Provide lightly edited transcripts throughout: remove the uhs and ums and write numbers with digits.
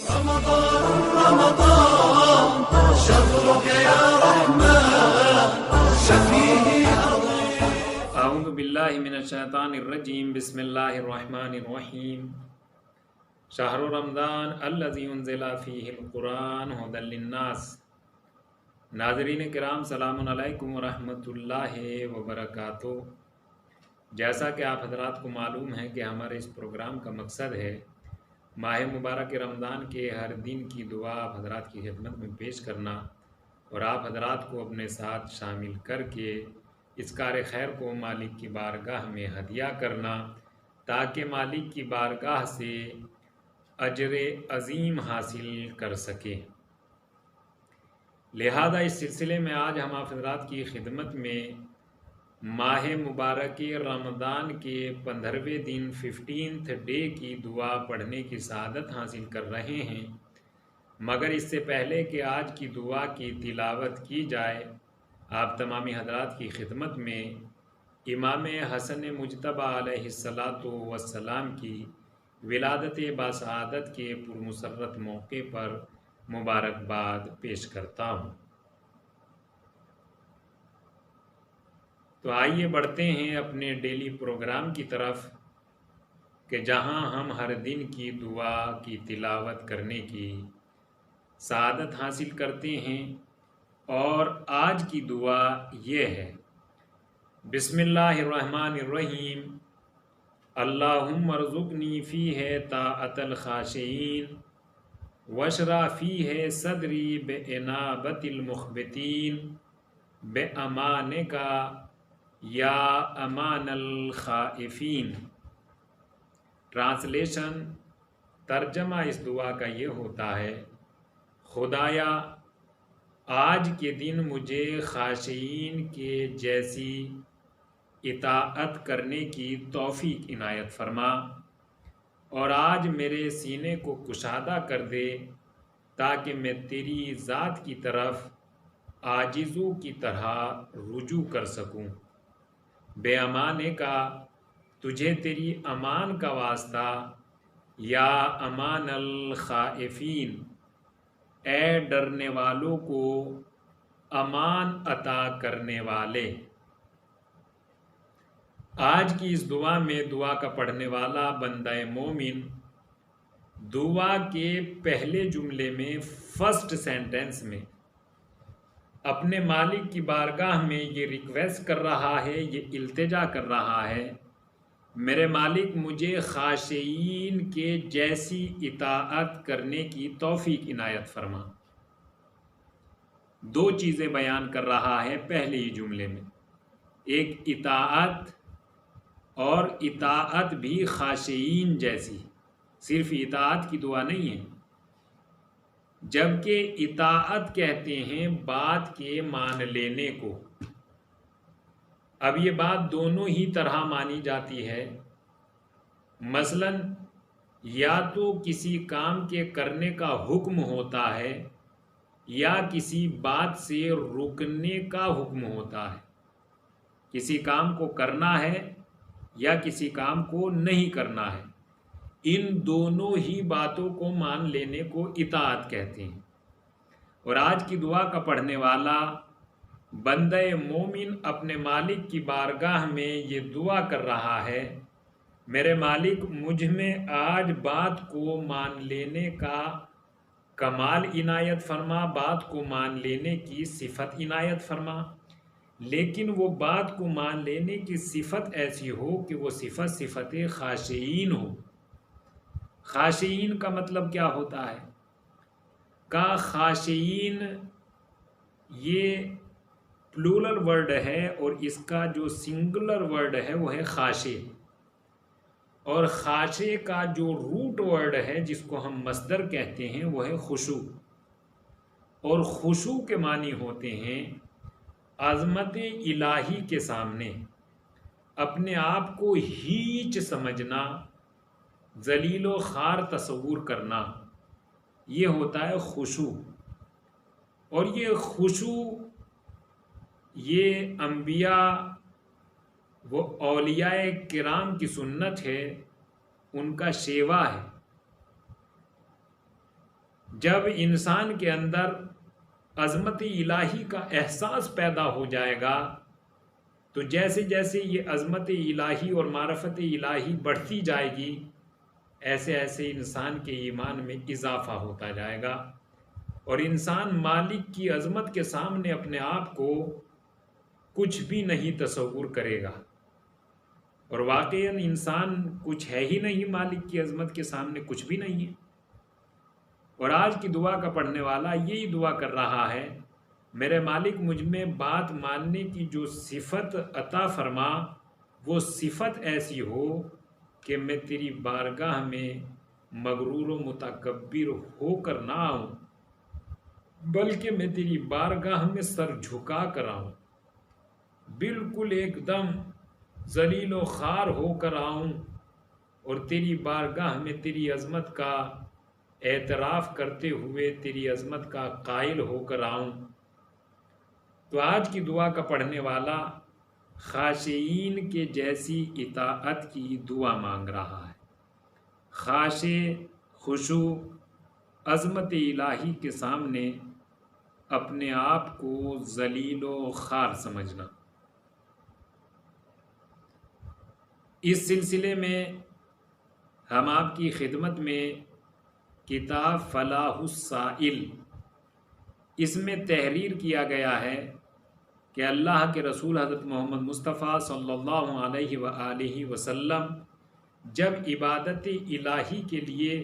رمضان رمضان شهرك يا رحمن شفيه اعوذ باللہ من الشیطان الرجیم بسم اللہ الرحمن الرحیم شہر رمضان الذی انزل فیہ القرآن ھدی للناس۔ ناظرین کرام سلام علیکم ورحمۃ اللہ وبرکاتہ۔ جیسا کہ آپ حضرات کو معلوم ہے کہ ہمارے اس پروگرام کا مقصد ہے ماہ مبارک رمضان کے ہر دن کی دعا آپ حضرات کی خدمت میں پیش کرنا اور آپ حضرات کو اپنے ساتھ شامل کر کے اس کار خیر کو مالک کی بارگاہ میں ہدیہ کرنا تاکہ مالک کی بارگاہ سے اجر عظیم حاصل کر سکے۔ لہذا اس سلسلے میں آج ہم آپ حضرات کی خدمت میں ماہ مبارک رمضان کے 15ویں دن 15th ڈے کی دعا پڑھنے کی سعادت حاصل کر رہے ہیں، مگر اس سے پہلے کہ آج کی دعا کی تلاوت کی جائے آپ تمامی حضرات کی خدمت میں امام حسن مجتبیٰ علیہ السلام کی ولادت باسعادت کے پرمسرت موقع پر مبارکباد پیش کرتا ہوں۔ تو آئیے بڑھتے ہیں اپنے ڈیلی پروگرام کی طرف کہ جہاں ہم ہر دن کی دعا کی تلاوت کرنے کی سعادت حاصل کرتے ہیں، اور آج کی دعا یہ ہے: بسم اللہ الرحمن الرحیم، اللہم ارزقنی فیہ طاعت الخاشعین واشرح فیہ صدری بانابت المخبتین بامانک یا امان الخائفین۔ ٹرانسلیشن، ترجمہ اس دعا کا یہ ہوتا ہے: خدایا آج کے دن مجھے خاشعین کے جیسی اطاعت کرنے کی توفیق عنایت فرما، اور آج میرے سینے کو کشادہ کر دے تاکہ میں تیری ذات کی طرف عاجزوں کی طرح رجوع کر سکوں۔ بے امانے کا، تجھے تیری امان کا واسطہ، یا امان الخائفین، اے ڈرنے والوں کو امان عطا کرنے والے۔ آج کی اس دعا میں دعا کا پڑھنے والا بندہ مومن دعا کے پہلے جملے میں فرسٹ سینٹنس میں اپنے مالک کی بارگاہ میں یہ ریکویسٹ کر رہا ہے، یہ التجا کر رہا ہے: میرے مالک مجھے خاشعین کے جیسی اطاعت کرنے کی توفیق عنایت فرما۔ دو چیزیں بیان کر رہا ہے پہلے ہی جملے میں، ایک اطاعت، اور اطاعت بھی خاشعین جیسی، صرف اطاعت کی دعا نہیں ہے، جبکہ اطاعت کہتے ہیں بات کے مان لینے کو۔ اب یہ بات دونوں ہی طرح مانی جاتی ہے، مثلا یا تو کسی کام کے کرنے کا حکم ہوتا ہے یا کسی بات سے رکنے کا حکم ہوتا ہے، کسی کام کو کرنا ہے یا کسی کام کو نہیں کرنا ہے، ان دونوں ہی باتوں کو مان لینے کو اطاعت کہتے ہیں۔ اور آج کی دعا کا پڑھنے والا بندہ مومن اپنے مالک کی بارگاہ میں یہ دعا کر رہا ہے: میرے مالک مجھ میں آج بات کو مان لینے کا کمال عنایت فرما، بات کو مان لینے کی صفت عنایت فرما، لیکن وہ بات کو مان لینے کی صفت ایسی ہو کہ وہ صفت خاشعین ہو۔ خاشعین کا مطلب کیا ہوتا ہے؟ خاشعین یہ پلورل ورڈ ہے، اور اس کا جو سنگولر ورڈ ہے وہ ہے خاشع، اور خاشع کا جو روٹ ورڈ ہے جس کو ہم مصدر کہتے ہیں وہ ہے خشوع، اور خشوع کے معنی ہوتے ہیں عظمت الہی کے سامنے اپنے آپ کو ہیچ سمجھنا، ذلیل و خوار تصور کرنا، یہ ہوتا ہے خشوع۔ اور یہ خشوع یہ انبیاء و اولیاء کرام کی سنت ہے، ان کا شیوا ہے۔ جب انسان کے اندر عظمت الہی کا احساس پیدا ہو جائے گا تو جیسے جیسے یہ عظمت الہی اور معرفت الہی بڑھتی جائے گی ایسے ایسے انسان کے ایمان میں اضافہ ہوتا جائے گا، اور انسان مالک کی عظمت کے سامنے اپنے آپ کو کچھ بھی نہیں تصور کرے گا، اور واقعاً انسان کچھ ہے ہی نہیں، مالک کی عظمت کے سامنے کچھ بھی نہیں ہے۔ اور آج کی دعا کا پڑھنے والا یہی دعا کر رہا ہے، میرے مالک مجھ میں بات ماننے کی جو صفت عطا فرما، وہ صفت ایسی ہو کہ میں تیری بارگاہ میں مغرور و متکبر ہو کر نہ آؤں، بلکہ میں تیری بارگاہ میں سر جھکا کر آؤں، بالکل ایک دم ذلیل و خوار ہو کر آؤں، اور تیری بارگاہ میں تیری عظمت کا اعتراف کرتے ہوئے تیری عظمت کا قائل ہو کر آؤں۔ تو آج کی دعا کا پڑھنے والا خاشعین کے جیسی اطاعت کی دعا مانگ رہا ہے، خاشع، خشوع، عظمت الہی کے سامنے اپنے آپ کو ذلیل و خوار سمجھنا۔ اس سلسلے میں ہم آپ کی خدمت میں کتاب فلاح السائل، اس میں تحریر کیا گیا ہے کہ اللہ کے رسول حضرت محمد مصطفیٰ صلی اللہ علیہ وآلہ وسلم جب عبادت الہی کے لیے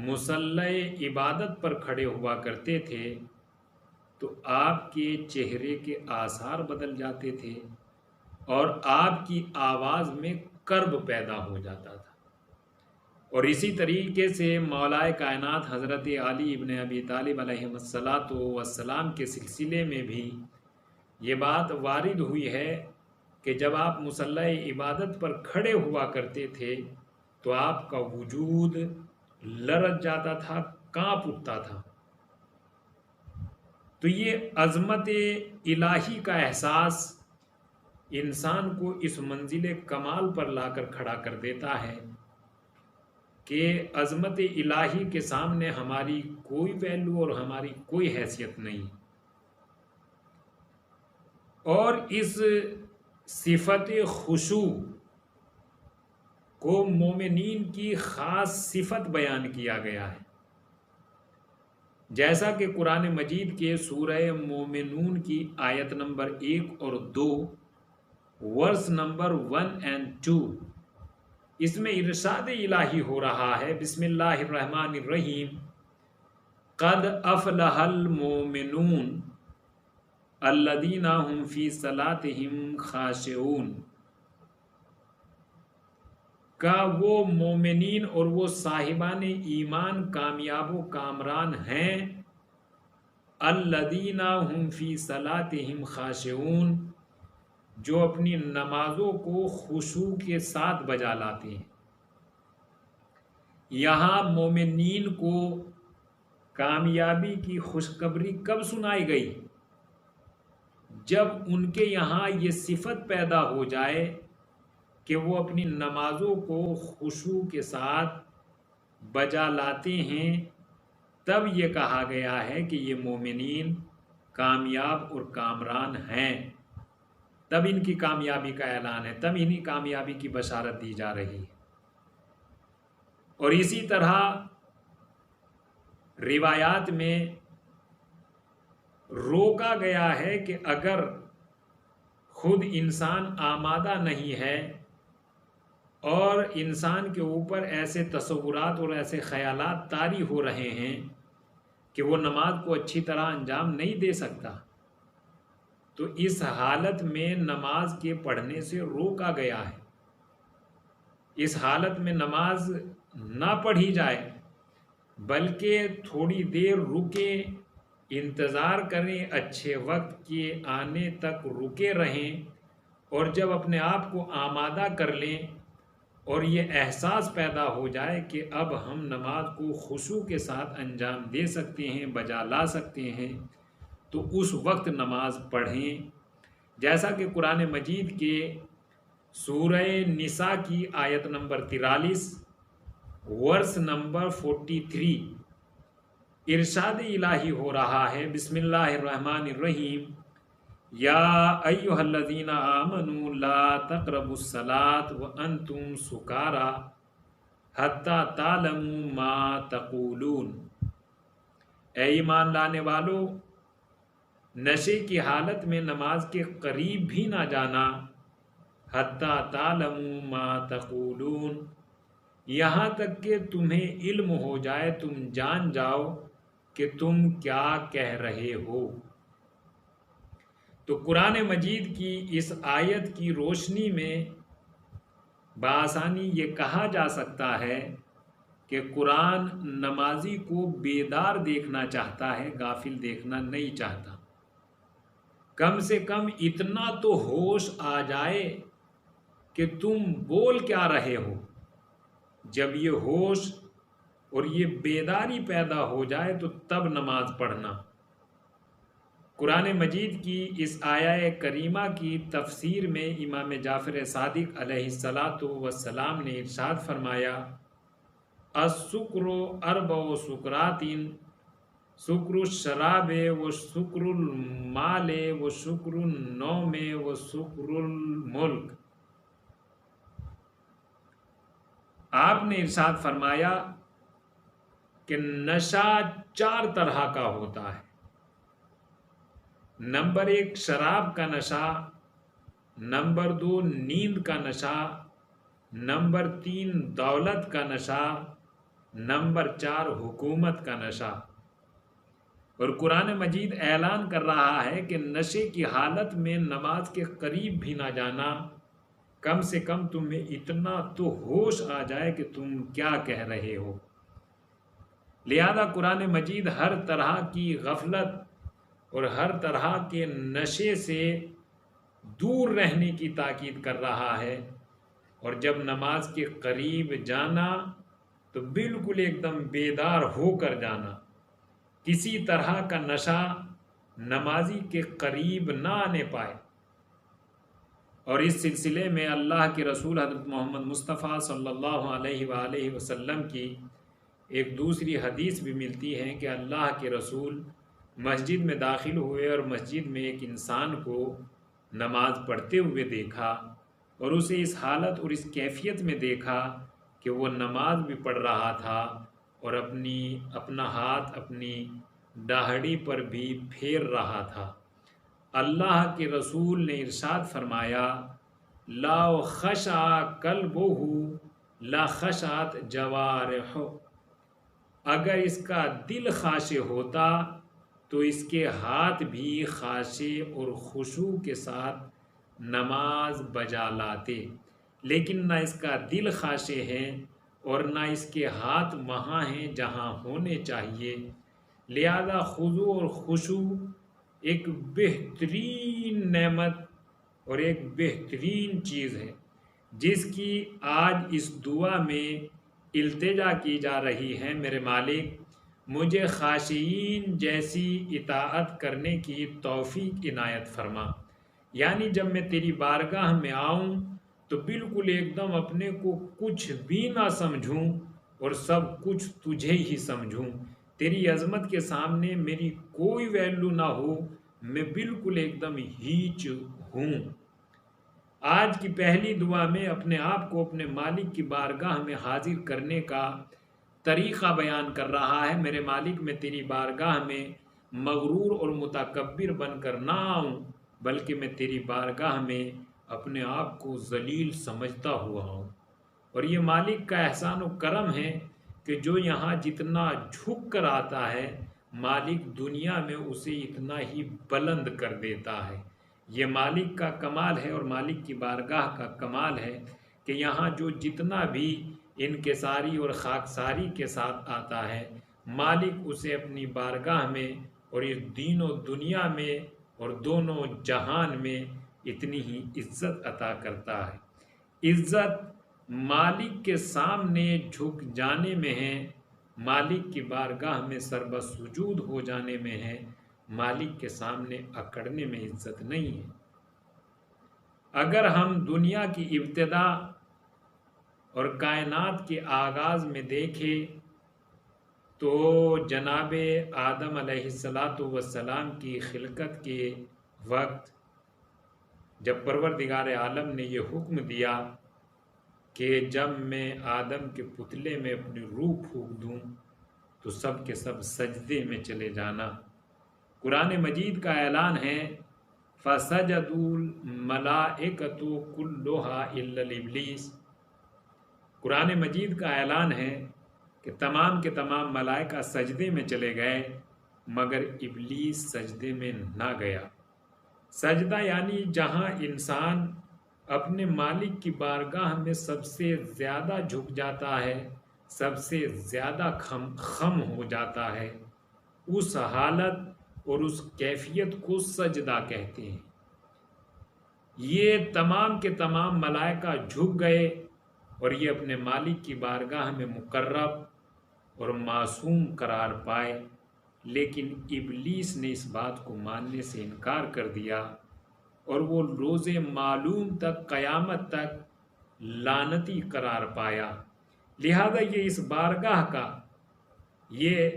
مصلی عبادت پر کھڑے ہوا کرتے تھے تو آپ کے چہرے کے آثار بدل جاتے تھے اور آپ کی آواز میں کرب پیدا ہو جاتا تھا۔ اور اسی طریقے سے مولا کائنات حضرت علی ابن ابی طالب علیہ السلام کے سلسلے میں بھی یہ بات وارد ہوئی ہے کہ جب آپ مصلی عبادت پر کھڑے ہوا کرتے تھے تو آپ کا وجود لرز جاتا تھا، کانپ اٹھتا تھا۔ تو یہ عظمت الہی کا احساس انسان کو اس منزل کمال پر لا کر کھڑا کر دیتا ہے کہ عظمت الہی کے سامنے ہماری کوئی ویلیو اور ہماری کوئی حیثیت نہیں، اور اس صفت خشوع کو مومنین کی خاص صفت بیان کیا گیا ہے، جیسا کہ قرآن مجید کے سورہ مومنون کی آیت نمبر 1 اور 2، ورس نمبر 1 اور 2، اس میں ارشاد الہی ہو رہا ہے، بسم اللہ الرحمن الرحیم، قد افلح المؤمنون الذین هم فی صلاتهم خاشعون، کا وہ مومنین اور وہ صاحبان ایمان کامیاب و کامران ہیں، الذین هم فی صلاتهم خاشعون، جو اپنی نمازوں کو خشوع کے ساتھ بجا لاتے ہیں۔ یہاں مومنین کو کامیابی کی خوشخبری کب سنائی گئی؟ جب ان کے یہاں یہ صفت پیدا ہو جائے کہ وہ اپنی نمازوں کو خشوع کے ساتھ بجا لاتے ہیں، تب یہ کہا گیا ہے کہ یہ مومنین کامیاب اور کامران ہیں، تب ان کی کامیابی کا اعلان ہے، تب انہیں کامیابی کی بشارت دی جا رہی ہے۔ اور اسی طرح روایات میں روکا گیا ہے کہ اگر خود انسان آمادہ نہیں ہے اور انسان کے اوپر ایسے تصورات اور ایسے خیالات طاری ہو رہے ہیں کہ وہ نماز کو اچھی طرح انجام نہیں دے سکتا، تو اس حالت میں نماز کے پڑھنے سے روکا گیا ہے۔ اس حالت میں نماز نہ پڑھی جائے، بلکہ تھوڑی دیر رکیں، انتظار کریں، اچھے وقت کے آنے تک رکے رہیں، اور جب اپنے آپ کو آمادہ کر لیں اور یہ احساس پیدا ہو جائے کہ اب ہم نماز کو خشوع کے ساتھ انجام دے سکتے ہیں، بجا لا سکتے ہیں، تو اس وقت نماز پڑھیں، جیسا کہ قرآن مجید کے سورہ نساء کی آیت نمبر 43، ورس نمبر 43، ارشاد الہی ہو رہا ہے، بسم اللہ الرحمن الرحیم، یا ایہا الذین آمنوا لا تقربوا الصلاۃ وانتم سکارا حتی تعلموا ما تقولون۔ اے ایمان لانے والو، نشے کی حالت میں نماز کے قریب بھی نہ جانا، حتی تعلموا ما تقولون، یہاں تک کہ تمہیں علم ہو جائے، تم جان جاؤ کہ تم کیا کہہ رہے ہو۔ تو قرآن مجید کی اس آیت کی روشنی میں بآسانی یہ کہا جا سکتا ہے کہ قرآن نمازی کو بیدار دیکھنا چاہتا ہے، غافل دیکھنا نہیں چاہتا۔ کم سے کم اتنا تو ہوش آ جائے کہ تم بول کیا رہے ہو۔ جب یہ ہوش اور یہ بیداری پیدا ہو جائے تو تب نماز پڑھنا۔ قرآن مجید کی اس آیہ کریمہ کی تفسیر میں امام جعفر صادق علیہ السلام نے ارشاد فرمایا، السکر اربع سکرات، سکر الشراب و سکر المال و سکر النوم و سکر الملک۔ آپ نے ارشاد فرمایا کہ نشہ 4 طرح کا ہوتا ہے۔ نمبر 1 شراب کا نشہ، نمبر 2 نیند کا نشہ، نمبر 3 دولت کا نشہ، نمبر 4 حکومت کا نشہ۔ اور قرآن مجید اعلان کر رہا ہے کہ نشے کی حالت میں نماز کے قریب بھی نہ جانا، کم سے کم تمہیں اتنا تو ہوش آ جائے کہ تم کیا کہہ رہے ہو۔ لہذا قرآن مجید ہر طرح کی غفلت اور ہر طرح کے نشے سے دور رہنے کی تاکید کر رہا ہے، اور جب نماز کے قریب جانا تو بالکل ایک دم بیدار ہو کر جانا۔ کسی طرح کا نشہ نمازی کے قریب نہ آنے پائے۔ اور اس سلسلے میں اللہ کے رسول حضرت محمد مصطفیٰ صلی اللہ علیہ وآلہ وسلم کی ایک دوسری حدیث بھی ملتی ہے کہ اللہ کے رسول مسجد میں داخل ہوئے اور مسجد میں ایک انسان کو نماز پڑھتے ہوئے دیکھا، اور اسے اس حالت اور اس کیفیت میں دیکھا کہ وہ نماز بھی پڑھ رہا تھا اور اپنا ہاتھ اپنی داڑھی پر بھی پھیر رہا تھا۔ اللہ کے رسول نے ارشاد فرمایا، لا خشع قلبہ لا خشعت جوارحہ، اگر اس کا دل خاشع ہوتا تو اس کے ہاتھ بھی خاشع اور خشوع کے ساتھ نماز بجا لاتے، لیکن نہ اس کا دل خاشع ہے اور نہ اس کے ہاتھ وہاں ہیں جہاں ہونے چاہیے۔ لہذا خضوع اور خشوع ایک بہترین نعمت اور ایک بہترین چیز ہے، جس کی آج اس دعا میں التجا کی جا رہی ہے، میرے مالک مجھے خاشعین جیسی اطاعت کرنے کی توفیق عنایت فرما۔ یعنی جب میں تیری بارگاہ میں آؤں تو بالکل ایک دم اپنے کو کچھ بھی نہ سمجھوں اور سب کچھ تجھے ہی سمجھوں، تیری عظمت کے سامنے میری کوئی ویلیو نہ ہو، میں بالکل ایک دم ہیچ ہوں۔ آج کی پہلی دعا میں اپنے آپ کو اپنے مالک کی بارگاہ میں حاضر کرنے کا طریقہ بیان کر رہا ہے۔ میرے مالک میں تیری بارگاہ میں مغرور اور متکبر بن کر نہ آؤں، بلکہ میں تیری بارگاہ میں اپنے آپ کو ذلیل سمجھتا ہوا ہوں۔ اور یہ مالک کا احسان و کرم ہے کہ جو یہاں جتنا جھک کر آتا ہے، مالک دنیا میں اسے اتنا ہی بلند کر دیتا ہے۔ یہ مالک کا کمال ہے اور مالک کی بارگاہ کا کمال ہے کہ یہاں جو جتنا بھی انکساری اور خاکساری کے ساتھ آتا ہے، مالک اسے اپنی بارگاہ میں اور اس دین و دنیا میں اور دونوں جہان میں اتنی ہی عزت عطا کرتا ہے۔ عزت مالک کے سامنے جھک جانے میں ہے، مالک کی بارگاہ میں سربسجود ہو جانے میں ہے، مالک کے سامنے اکڑنے میں عزت نہیں ہے۔ اگر ہم دنیا کی ابتدا اور کائنات کے آغاز میں دیکھیں تو جناب آدم علیہ السلام کی خلقت کے وقت جب پروردگار عالم نے یہ حکم دیا کہ جب میں آدم کے پتلے میں اپنی روح پھونک دوں تو سب کے سب سجدے میں چلے جانا. قرآن مجید کا اعلان ہے فَسَجَدُوا الْمَلَائِكَةُ كُلُّهَا إِلَّا الْإِبْلِيسَ. قرآن مجید کا اعلان ہے کہ تمام کے تمام ملائکہ سجدے میں چلے گئے مگر ابلیس سجدے میں نہ گیا. سجدہ یعنی جہاں انسان اپنے مالک کی بارگاہ میں سب سے زیادہ جھک جاتا ہے، سب سے زیادہ خم ہو جاتا ہے، اس حالت اور اس کیفیت کو سجدہ کہتے ہیں. یہ تمام کے تمام ملائکہ جھک گئے اور یہ اپنے مالک کی بارگاہ میں مقرب اور معصوم قرار پائے، لیکن ابلیس نے اس بات کو ماننے سے انکار کر دیا اور وہ روز معلوم تک، قیامت تک لعنتی قرار پایا. لہذا یہ اس بارگاہ کا، یہ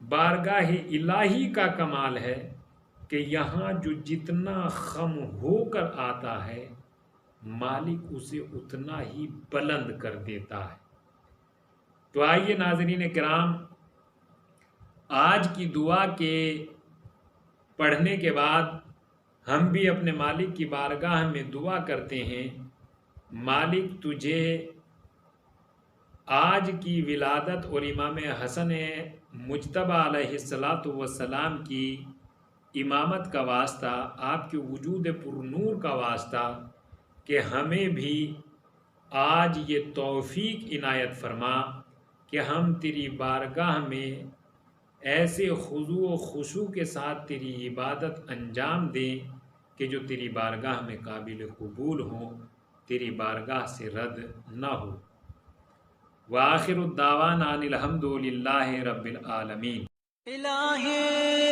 بارگاہ الہی کا کمال ہے کہ یہاں جو جتنا خم ہو کر آتا ہے مالک اسے اتنا ہی بلند کر دیتا ہے. تو آئیے ناظرین کرام، آج کی دعا کے پڑھنے کے بعد ہم بھی اپنے مالک کی بارگاہ میں دعا کرتے ہیں، مالک تجھے آج کی ولادت اور امام حسن مجتبی علیہ السلام کی امامت کا واسطہ، آپ کے وجود پر نور کا واسطہ کہ ہمیں بھی آج یہ توفیق عنایت فرما کہ ہم تیری بارگاہ میں ایسے خضوع و خشوع کے ساتھ تیری عبادت انجام دیں کہ جو تیری بارگاہ میں قابل قبول ہوں، تیری بارگاہ سے رد نہ ہو. وآخر الدعوانا ان الحمد للہ رب العالمین. الہی